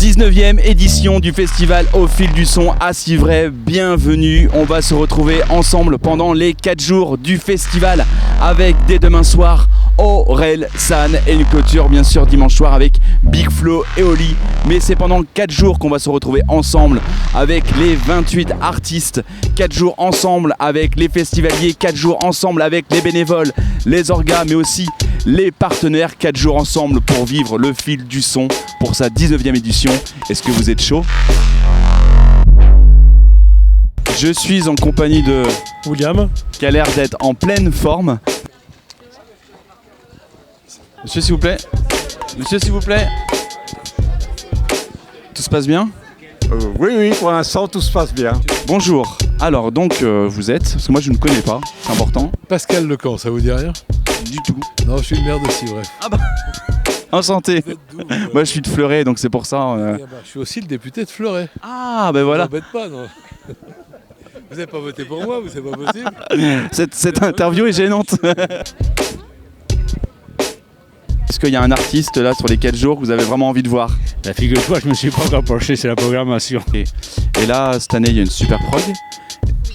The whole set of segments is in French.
19e édition du festival Au Fil du Son à Civray. Bienvenue, on va se retrouver ensemble pendant les 4 jours du festival avec dès demain soir Aurel San et une clôture bien sûr dimanche soir avec Big Flo et Oli. Mais c'est pendant 4 jours qu'on va se retrouver ensemble avec les 28 artistes, 4 jours ensemble avec les festivaliers, 4 jours ensemble avec les bénévoles, les orgas mais aussi les partenaires, 4 jours ensemble pour vivre le fil du son pour sa 19e édition. Est-ce que vous êtes chaud? Je suis en compagnie de William, qui a l'air d'être en pleine forme. Monsieur s'il vous plaît. Monsieur s'il vous plaît. Tout se passe bien? Oui, pour l'instant tout se passe bien. Bonjour. Alors donc vous êtes, parce que moi je ne connais pas, c'est important. Pascal Lecamp, ça vous dit rien? Du tout. Non, je suis le maire de Civray. Ah bah enchanté. Moi je suis de Fleuret donc c'est pour ça. Je suis aussi le député de Fleuret. Ah ben voilà. Vous n'embête pas, non? Vous n'avez pas voté pour moi, c'est pas possible. Cette interview est gênante. Est-ce qu'il y a un artiste là sur les 4 jours que vous avez vraiment envie de voir? La figure-toi, je me suis pas encore penché sur la programmation. Et là, cette année, il y a une super prog.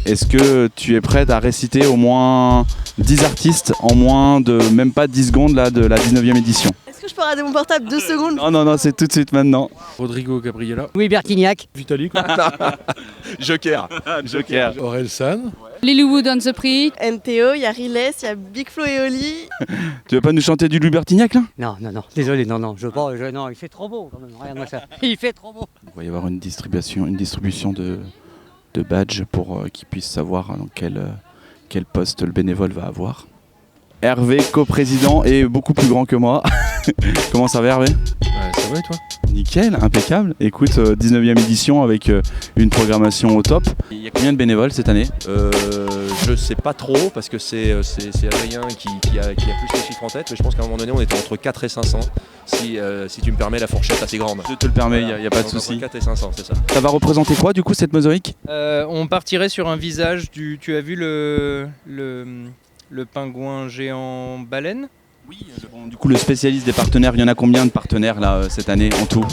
Est-ce que tu es prête à réciter au moins 10 artistes en moins de même pas 10 secondes là, de la 19e édition? Est-ce que je peux regarder mon portable 2 secondes? Non, c'est tout de suite maintenant. Rodrigo Gabriela. Louis Bertignac. Vitalik. Joker. Aurel San. Lilywood on the Prix. NTO, il y a Riles, il y a Big Flo et Oli. Tu veux pas nous chanter du Louis Bertignac là? Non, désolé, non, non, il fait trop beau quand même, regarde-moi ça, il fait trop beau. Il va y avoir une distribution de badges pour qu'ils puissent savoir dans quel poste le bénévole va avoir. Hervé, coprésident, est beaucoup plus grand que moi. Comment ça va Hervé? Ça va et toi? Nickel, impeccable. Écoute, 19e édition avec une programmation au top. Il y a combien de bénévoles cette année? Je sais pas trop parce que c'est Adrien qui a plus les chiffres en tête, mais je pense qu'à un moment donné on était entre 4 et 500 si tu me permets la fourchette assez grande. Je te le permets, il Voilà. n'y a pas de Entre souci. 4 et 500, c'est ça. Ça va représenter quoi du coup cette mosaïque? On partirait sur un visage du... Tu as vu le pingouin géant baleine? Oui, du coup le spécialiste des partenaires, il y en a combien de partenaires là cette année en tout?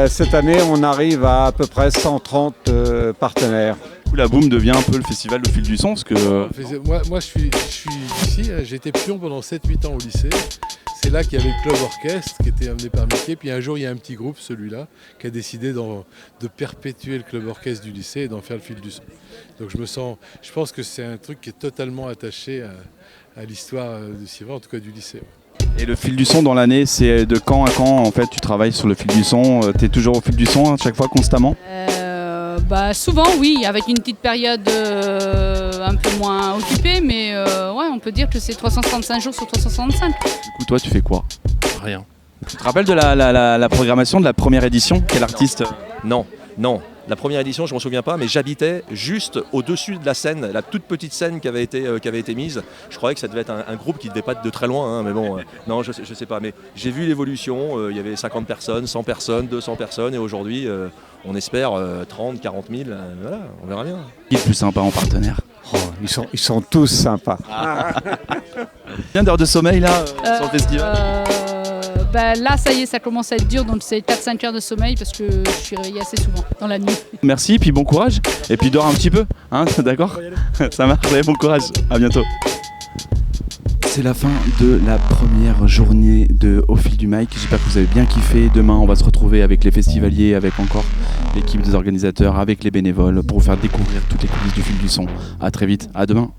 Cette année on arrive à peu près 130 partenaires. Du coup la Boom devient un peu le festival au fil du son parce que... Moi je suis ici, j'ai été pion pendant 7-8 ans au lycée. C'est là qu'il y avait le club orchestre qui était amené par Mickey. Puis un jour il y a un petit groupe, celui-là, qui a décidé de perpétuer le club orchestre du lycée et d'en faire le fil du son. Donc je pense que c'est un truc qui est totalement attaché à l'histoire de Civray, en tout cas du lycée. Et le fil du son dans l'année, c'est de quand à quand en fait tu travailles sur le fil du son? Tu es toujours au fil du son à chaque fois constamment? Souvent oui, avec une petite période un peu moins occupée, mais ouais, on peut dire que c'est 365 jours sur 365. Du coup toi tu fais quoi? Rien. Tu te rappelles de la programmation de la première édition? Quel artiste? Non. La première édition, je m'en souviens pas, mais j'habitais juste au-dessus de la scène, la toute petite scène qui avait été mise. Je croyais que ça devait être un groupe qui devait pas être de très loin, hein, mais bon, non, je sais pas. Mais j'ai vu l'évolution, il y avait 50 personnes, 100 personnes, 200 personnes, et aujourd'hui, on espère 30, 40 000, voilà, on verra bien. Qui est le plus sympa en partenaire? Oh, ils sont tous sympas. Combien d'heures de sommeil là sur le festival? Là, ça y est, ça commence à être dur, donc c'est 4-5 heures de sommeil parce que je suis réveillée assez souvent dans la nuit. Merci, puis bon courage, et puis dors un petit peu, hein, d'accord? Ça marche, allez, bon courage, à bientôt. C'est la fin de la première journée de Au Fil du Mic. J'espère que vous avez bien kiffé. Demain, on va se retrouver avec les festivaliers, avec encore l'équipe des organisateurs, avec les bénévoles pour vous faire découvrir toutes les coulisses du fil du son. À très vite, à demain.